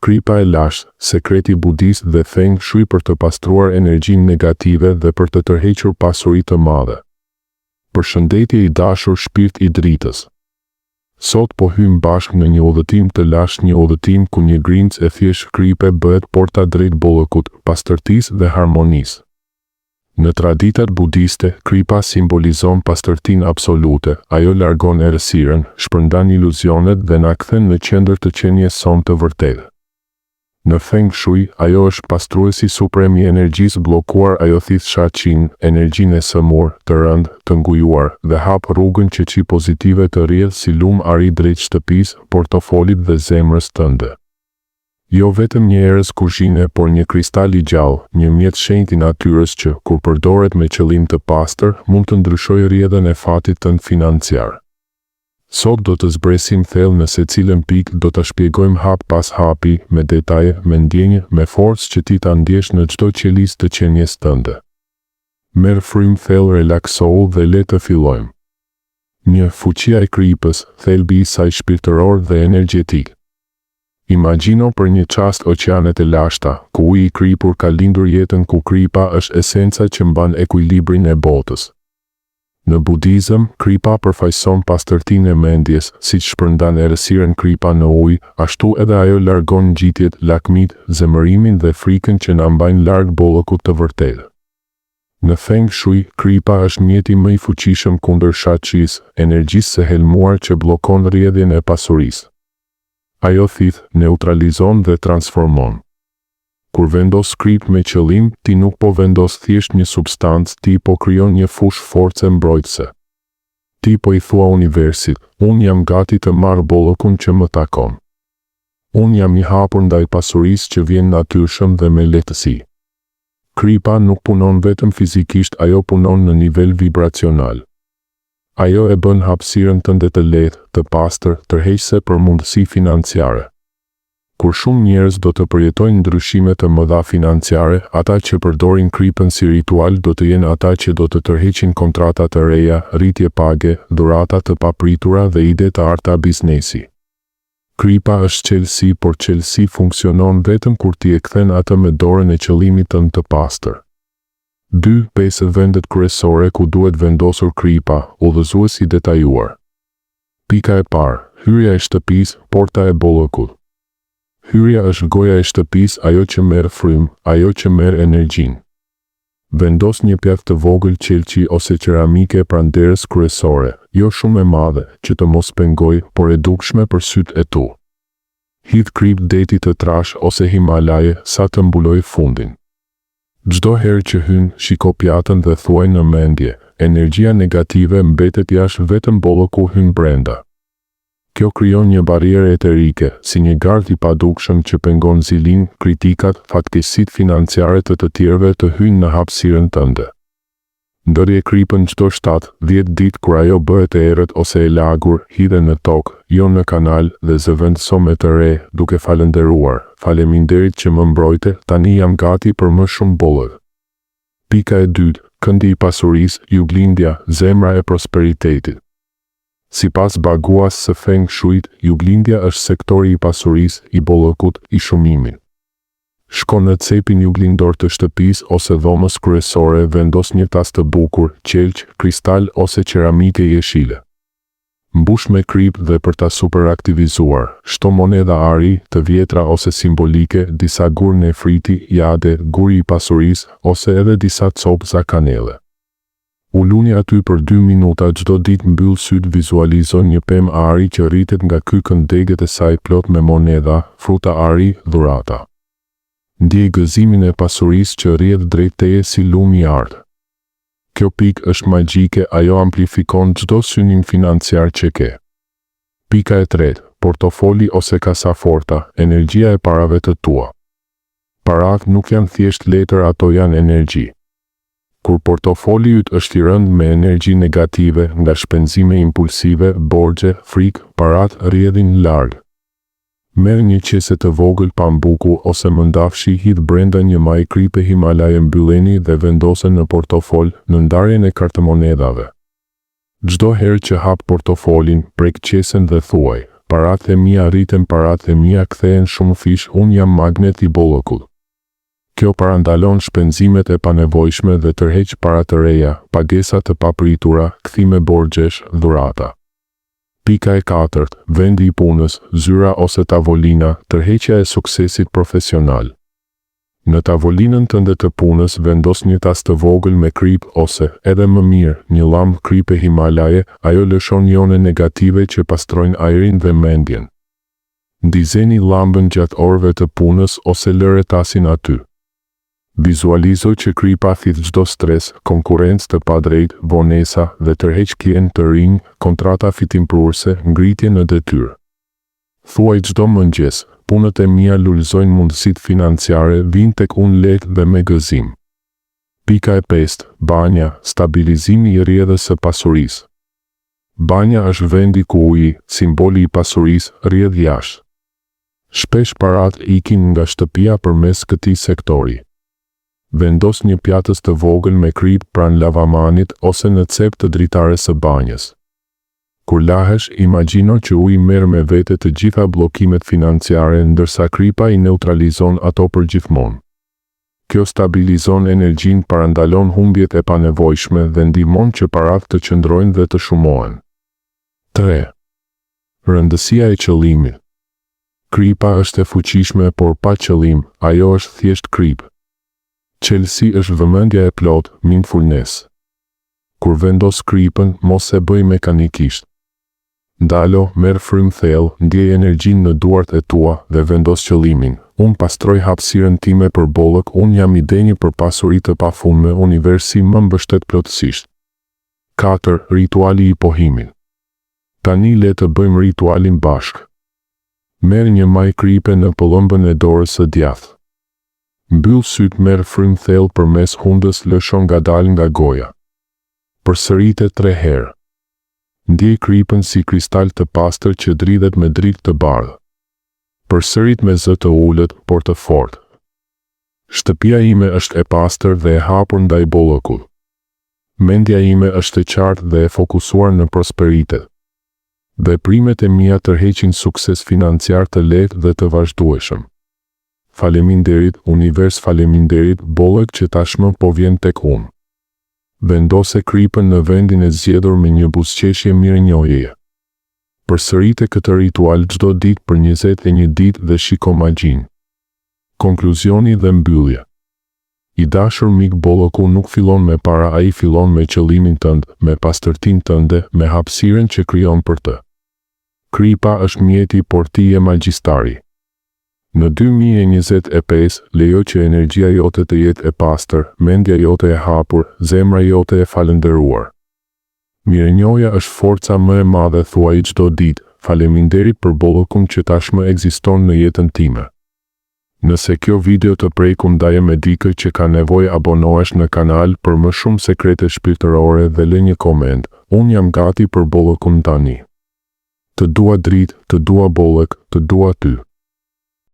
Kripa e lashtë, sekreti budist dhe feng shui për të pastruar energjinë negative dhe për të tërhequr pasuri të madhe. Përshëndetje i dashur shpirt i dritës. Sot po hym bashkë në një udhëtim të lashtë, një udhëtim ku një grincë e thjesht kripe bëhet porta drejt bollëkut, pastërtisë dhe harmonisë. Në traditat budiste, kripa simbolizon pastërtinë absolute, ajo largon errësirën, shpërndan iluzionet dhe na kthen në qendër të qenies son të vërtetë. Në feng shui, ajo është pastruesi suprem i energjisë bllokuar, ajo thith shaqin, energjinë e sëmur, të rëndë, të ngujuar, dhe hap rrugën që qi pozitive të rrjedh si lum ari drejt shtëpisë, portofolit dhe zemrës tënde. Jo vetëm një erës kuzhine, por një kristal i gjallë, një mjet shenjtë i natyrës që, kur përdoret me qëllim të pastër, mund të ndryshojë rrjedhën e fatit tënd financiar. Sot do të zbresim thellë në secilën pikë, do ta shpjegojmë hap pas hapi, me detaje, me ndjenjë, me forcë që ti ta ndjesh në çdo qelisë të qenies tënde. Merr frymë thellë, relaksohu dhe le të fillojmë. 1. Fuqia e kripës, thelbi i saj shpirtëror dhe energjetik. Imagjino për një çast oqeanet e lashta, ku uji i kripur ka lindur jetën, ku kripa është esenca që mban ekuilibrin e botës. Në budizëm, kripa përfaqëson pastërtinë e mendjes, siç shpërndan errësirën kripa në ujë, ashtu edhe ajo largon ngjitjet, lakmit, zemërimin dhe frikën që na mbajnë larg bollëkut të vërtetë. Në feng shui, kripa është mjeti më i fuqishëm kundër shaqisë, energjisë së helmuar që bllokon rrjedhjen e pasurisë. Ajo thith, neutralizon dhe transformon. Kur vendos krip me qëllim, ti nuk po vendos thjesht një substancë, ti po krijon një fushë force mbrojtëse. Ti po i thua universit, unë jam gati të marr bollëkun që më takon. Unë jam i hapur ndaj pasurisë që vjen natyrshëm dhe me lehtësi. Kripa nuk punon vetëm fizikisht, ajo punon në nivel vibracional. Ajo e bën hapësirën tënde të lehtë, të pastër, tërheqëse për mundësi financiare. Kur shumë njerëz do të përjetojnë ndryshime të mëdha financiare, ata që përdorin kripën si ritual do të jenë ata që do të tërheqin kontrata të reja, rritje page, dhurata të papritura dhe ide të arta biznesi. Kripa është qelësi, por qelësi funksionon vetëm kur ti e kthen atë me dorën e qëllimit tënd të pastër. 2. 5 vendet kryesore ku duhet vendosur kripa, udhëzuesi detajuar. Pika e parë, hyrja e shtëpisë, porta e bollëkut. Hyrja është goja e shtëpisë, ajo që merr frymë, ajo që merr energjinë. Vendos një pjatë të vogël qelçi ose qeramike pranë derës kryesore, jo shumë e madhe, që të mos pengojë, por e dukshme për sytë e tu. Hidh krip deti të trash ose himalaje sa të mbulojë fundin. Çdo herë që hyn, shiko pjatën dhe thuaj në mendje, energjia negative mbetet jashtë, vetëm bollëku hyn brenda. Kjo krijon një barierë eterike, si një gard i padukshëm që pengon zilin, kritikat, fatkeqësitë financiare të tjerëve të hyjnë në hapësirën tënde. Ndërje kripën çdo 7-10 ditë, kur ajo bëhet e errët ose e lagur, hidhe në tokë, jo në kanal, dhe zëvendëso me të re, duke falënderuar. Faleminderit që më mbrojte, tani jam gati për më shumë bollëk. Pika e dytë, këndi i pasurisë, juglindja, zemra e prosperitetit. Sipas baguas së feng shuit, juglindja është sektori i pasurisë, i bollëkut, i shumimit. Shko në cepin juglindor të shtëpisë ose dhomës kryesore, vendos një tas të bukur, qelç, kristal ose qeramike jeshile. Mbush me krip dhe për ta superaktivizuar, shto monedha ari, të vjetra ose simbolike, disa gur nefriti, jade, guri i pasurisë, ose edhe disa copëza kanele. Uluni aty për 2 minuta çdo ditë, mbyll syt, vizualizon një pemë ari që rritet nga ky këndegët e saj plot me monedha, fruta ari, dhurata. Ndjej gëzimin e pasurisë që rrjedh drejt teje si lum i ardh. Kjo pikë është magjike, ajo amplifikon çdo synim financiar që ke. Pika e tretë, portofoli ose kasaforta, energjia e parave të tua. Parat nuk janë thjesht letër, ato janë energji. Kur portofoli yt është i rënd me energji negative, nga shpenzime impulsive, borxhe, frikë, parat rrjedhin larg. Merr një qese të vogël pambuku ose mëndafshi, hidh brenda një maj kripe himalaje, mbylleni dhe vendose në portofol, në ndarjen e kartëmonedhave. Çdo herë që hap portofolin, prek qesen dhe thuaj: Paratë e mia rriten, paratë e mia kthehen shumë fish, unë jam magnet i bollokut. Kjo parandalon shpenzimet e panevojshme dhe tërheq para të reja, pagesa të papritura, kthime borxhesh, dhurata. Pika e 4. Vendi i punës, zyra ose tavolina, tërheqja e suksesit profesional. Në tavolinën tënde të punës vendos një tas të vogël me krip ose, edhe më mirë, një lamp kripe Himalaje, ajo lëshon jone negative që pastrojnë ajrin dhe mendjen. Ndizeni llambën gjatë orëve të punës ose lëre tasin aty. Vizualizo që kripa thith çdo stres, konkurrencë të padrejtë, vonesa dhe tërheq klient të rinj, kontrata fitimprurse, ngritje në detyrë. Thuaj çdo mëngjes, punët e mia lulëzojnë mundësitë financiare, vijnë tek unë lehtë dhe me gëzim. Pika e 5. Banja, stabilizimi i rrjedhës së pasurisë. Banja është vendi ku uji, simboli i pasurisë, rrjedh jashtë. Shpesh paratë ikin nga shtëpia përmes këtij sektori. Vendos një pjatës të vogël me krip pranë lavamanit ose në cep të dritares së banjës. Kur lahesh, imagjino që uji merr me vete të gjitha bllokimet financiare ndërsa kripa i neutralizon ato përgjithmonë. Kjo stabilizon energjinë, parandalon humbjet e panevojshme dhe ndihmon që paratë të qëndrojnë dhe të shumohen. 3. Rëndësia e qëllimit. Kripa është e fuqishme por pa qëllim, ajo është thjesht krip. Qelësi është vëmendja e plot, mindfulness. Kur vendos kripën, mos e bëj mekanikisht. Ndalo, merr frymë thellë, ndjej energjinë në duart e tua dhe vendos qëllimin. Unë pastroj hapësirën time për bollëk, unë jam i denjë për pasuri të pafundme, universi më mbështet plotësisht. 4. Rituali i pohimit. Tani le të bëjmë ritualin bashkë. Merr një maj kripe në pëllëmbën e dorës së djathtë. Mbyll syt, merr frymë thellë përmes hundës, lëshon ngadalë nga goja. Përsërite 3 herë. Ndjej kripën si kristal të pastër që dridhet me dritë të bardhë. Përsërit me zë të ulët, por të fortë. Shtëpia ime është e pastër dhe e hapur ndaj bollokut. Mendja ime është e qartë dhe e fokusuar në prosperitet. Veprimet e mia tërheqin sukses financiar të lehtë dhe të vazhdueshëm. Faleminderit, univers, faleminderit, bollëk që tashmë po vjen tek unë. Vendose kripën në vendin e zgjedhur me një buzëqeshje mirënjohjeje. Përsërite këtë ritual çdo ditë për 21 ditë dhe shiko magjinë. Konkluzioni dhe mbyllje. I dashur mik, bollëku nuk fillon me para, ai fillon me qëllimin tënd, me pastërtinë tënde, me hapësirën që krijon për të. Kripa është mjeti, por ti je magjistari. Në 2025, lejo që energjia jote të jetë e pastër, mendja jote e hapur, zemra jote e falënderuar. Mirënjohja është forca më e madhe, thuaj çdo ditë, faleminderit për bollëkun që tashmë ekziston në jetën time. Nëse kjo video të prekun ndaje me dikë që ka nevojë, abonohesh në kanal për më shumë sekrete shpirtërore dhe lë një koment. Unë jam gati për bollëkun tani. Të dua dritë, të dua bollëk, të dua ty.